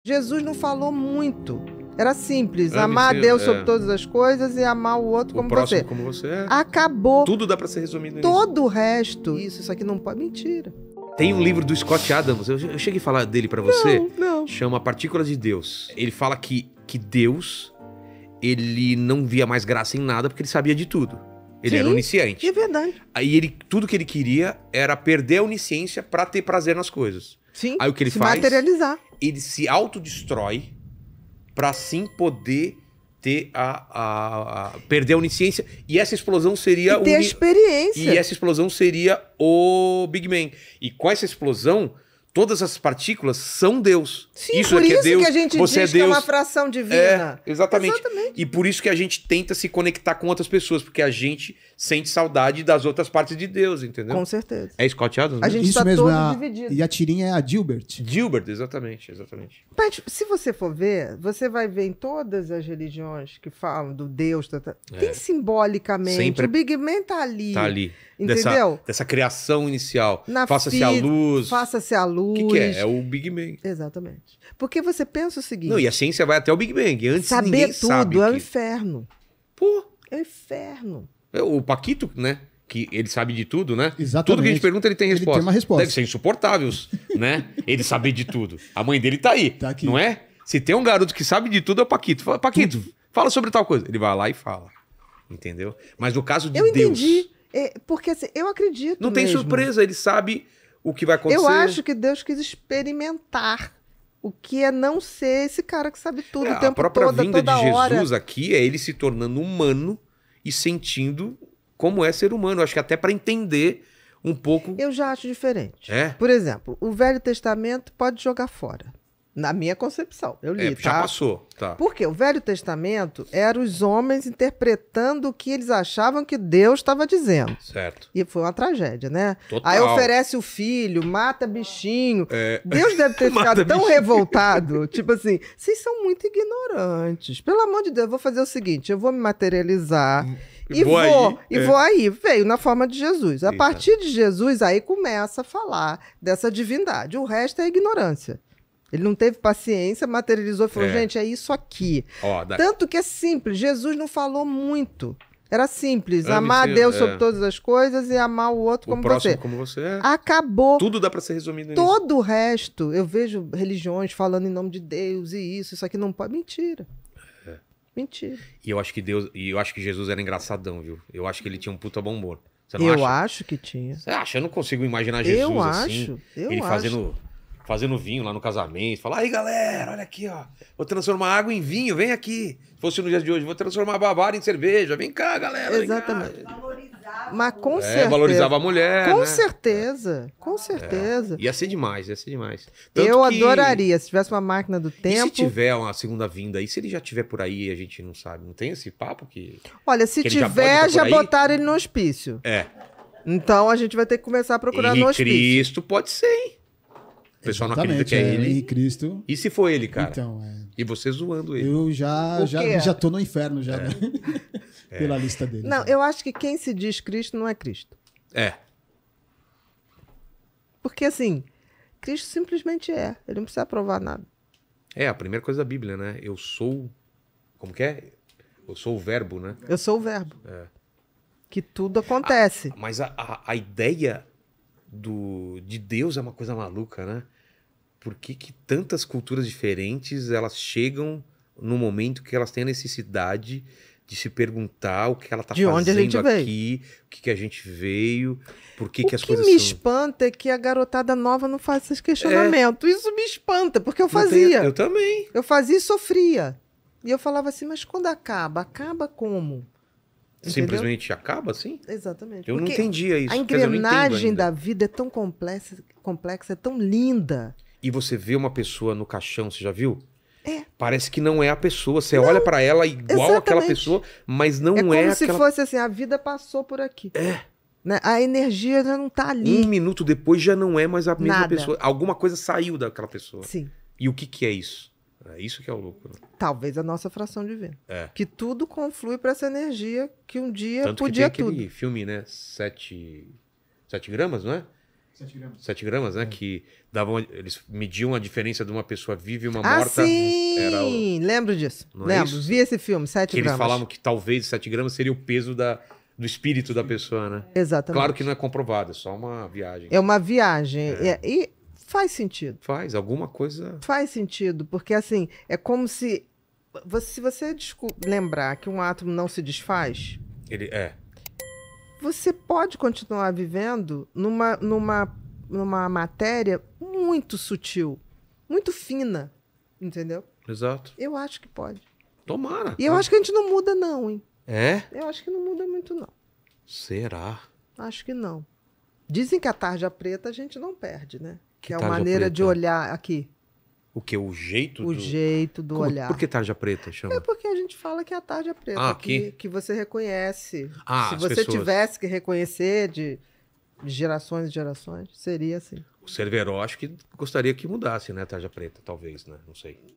Jesus não falou muito. Era simples, Ame-se, amar a Deus sobre todas as coisas e amar o outro como próximo você. como você é. Acabou. Tudo dá pra ser resumido nisso. Todo o resto. Isso aqui não pode. Mentira. Tem um livro do Scott Adams, eu cheguei a falar dele pra você. Não. Chama Partículas de Deus. Ele fala que Deus, ele não via mais graça em nada porque ele sabia de tudo. Ele era onisciente. É verdade. Aí tudo que ele queria era perder a onisciência pra ter prazer nas coisas. Sim. Aí o que ele se faz? Materializar. Ele se autodestrói pra assim poder ter perder a onisciência. E essa explosão seria E ter a experiência. E essa explosão seria o Big Bang. E com essa explosão, todas as partículas são Deus. Sim, isso por aqui isso é Deus, que a gente você diz é que é Deus. uma fração divina. É, exatamente. Exatamente. E por isso que a gente tenta se conectar com outras pessoas, porque a gente sente saudade das outras partes de Deus, entendeu? Com certeza. É Scott Adams, né? A gente Isso está mesmo, todo dividido. e a tirinha é a Gilbert. Gilbert, exatamente. Mas, se você for ver, você vai ver em todas as religiões que falam do Deus, tem simbolicamente. Sempre O Big Bang tá ali. Tá ali. Entendeu? Dessa criação inicial. Na Faça-se a luz. Faça-se a luz. O que é? É o Big Bang. Exatamente. Porque você pensa o seguinte. Não, e a ciência vai até o Big Bang. Antes saber ninguém tudo sabe é o que... inferno. Pô, É o inferno. o Paquito, né? Que ele sabe de tudo, né? Exatamente. Tudo que a gente pergunta, ele tem Ele resposta. tem uma resposta. Deve ser insuportável, né? Ele saber de tudo. A mãe dele tá aí, Tá aqui. não é? Se tem um garoto que sabe de tudo, é o Paquito. Fala, Paquito, fala sobre tal coisa. Ele vai lá e fala. Entendeu? Mas no caso de Eu Deus... entendi. Porque assim, eu acredito Não tem mesmo. surpresa, ele sabe o que vai acontecer. Eu acho que Deus quis experimentar o que é não ser esse cara que sabe tudo o tempo a própria todo, vinda toda de Jesus hora. aqui é ele se tornando humano e sentindo como é ser humano. Acho que até para entender um pouco... Eu já acho diferente. É? Por exemplo, o Velho Testamento pode jogar fora. Na minha concepção. Eu li, já tá? passou, tá. Porque o Velho Testamento eram os homens interpretando o que eles achavam que Deus estava dizendo. Certo. E foi uma tragédia, né? Total. Aí oferece o filho, mata bichinho. Deus deve ter Mata ficado tão bichinho. revoltado. Tipo assim, vocês são muito ignorantes. Pelo amor de Deus, eu vou fazer o seguinte, eu vou me materializar e Vou vou aí. aí. Veio na forma de Jesus. A partir de Jesus, aí começa a falar dessa divindade. O resto é ignorância. Ele não teve paciência, materializou e falou, gente, é isso aqui. Ó, Tanto que é simples, Jesus não falou muito. Era simples, Ame-se, amar a Deus sobre todas as coisas e amar o outro como próximo você. como você é. Acabou. Tudo dá pra ser resumido nisso. Todo o resto, eu vejo religiões falando em nome de Deus e isso aqui não pode. Mentira. Mentira. E eu acho que Jesus era engraçadão, viu? Eu acho que ele tinha um puta bom humor. Você não Eu acha? acho que tinha. Você acha? Eu não consigo imaginar Jesus Eu assim. acho. Ele fazendo vinho lá no casamento. Falar, aí galera, olha aqui, ó. Vou transformar água em vinho, vem aqui. Se fosse no dia de hoje, vou transformar Bavara em cerveja. Vem cá, galera. Exatamente. Vem cá. Mas com certeza. Valorizava a mulher, Com né? certeza. Com certeza. Ia ser demais, ia ser demais. Tanto Eu que- adoraria, se tivesse uma máquina do E se tempo. tiver uma segunda vinda aí, se ele já tiver por aí, a gente não sabe. Não tem esse papo que... Olha, se que ele já pode tiver, tá já por aí? botaram ele no hospício. É. Então a gente vai ter que começar a procurar no Henrique hospício. Cristo pode ser, hein? O pessoal não acredita que é ele. Em Cristo. E se for ele, cara? Então, E você zoando ele. eu O quê? já tô no inferno já, né? Pela lista dele. Não, eu acho que quem se diz Cristo não é Cristo. É. Porque assim, Cristo simplesmente é. Ele não precisa provar nada. É, a primeira coisa da Bíblia, né? Eu sou... Como que é? Eu sou o verbo, né? Eu sou o verbo. Que tudo acontece. Mas a ideia de Deus é uma coisa maluca, né? Por que tantas culturas diferentes, elas chegam no momento que elas têm a necessidade de se perguntar o que ela tá De onde a gente fazendo veio. aqui, o que a gente veio, por que O que as que coisas me são... espanta é que a garotada nova não faz esses questionamentos. Isso me espanta, porque eu Não tem- fazia. Eu também. Eu fazia e sofria. E eu falava assim, mas quando acaba? Acaba como? Entendeu? Simplesmente acaba assim? Exatamente. Eu não Porque entendia isso. a Quer dizer, eu não entendo engrenagem ainda. da vida é tão complexa, é tão linda. E você vê uma pessoa no caixão, você já viu? É. Parece que não é a pessoa. Você olha pra ela igual aquela exatamente. pessoa, mas não É como é se aquela... fosse assim, a vida passou por aqui. Né? A energia já não tá ali. Um minuto depois já não é mais a mesma Nada. pessoa. Alguma coisa saiu daquela pessoa. Sim. E o que é isso? É isso que é o louco. Né? Talvez a nossa fração divina. É. Que tudo conflui para essa energia que um dia Tanto podia que tem aquele tudo. filme, né? 7 gramas, não é? 7 gramas, né? Que eles mediam a diferença de uma pessoa viva e uma Ah, morta. sim! Lembro disso. Não é Lembro. isso? Vi esse filme, 7 Que eles gramas. falavam que talvez 7 gramas seria o peso do espírito da pessoa, né? Exatamente. Claro que não é comprovado, é só uma viagem. É uma viagem. E faz sentido. Faz alguma coisa. Faz sentido, porque assim, é como se você lembrar que um átomo não se desfaz, você pode continuar vivendo numa matéria muito sutil, muito fina, entendeu? Exato. Eu acho que pode. Tomara. E eu acho que a gente não muda não, hein? É? Eu acho que não muda muito não. Será? Acho que não. Dizem que a tarja preta a gente não perde, né? Que é a tarja maneira preta? de olhar aqui. O que? O jeito O jeito do olhar. Por que tarja preta chama? É porque a gente fala que é a tarja preta, Ah, aqui? que você reconhece. Ah, Se as você pessoas. tivesse que reconhecer de gerações e gerações, seria assim. O Cerveró acho que gostaria que mudasse, né? Tarja preta, talvez, né? Não sei.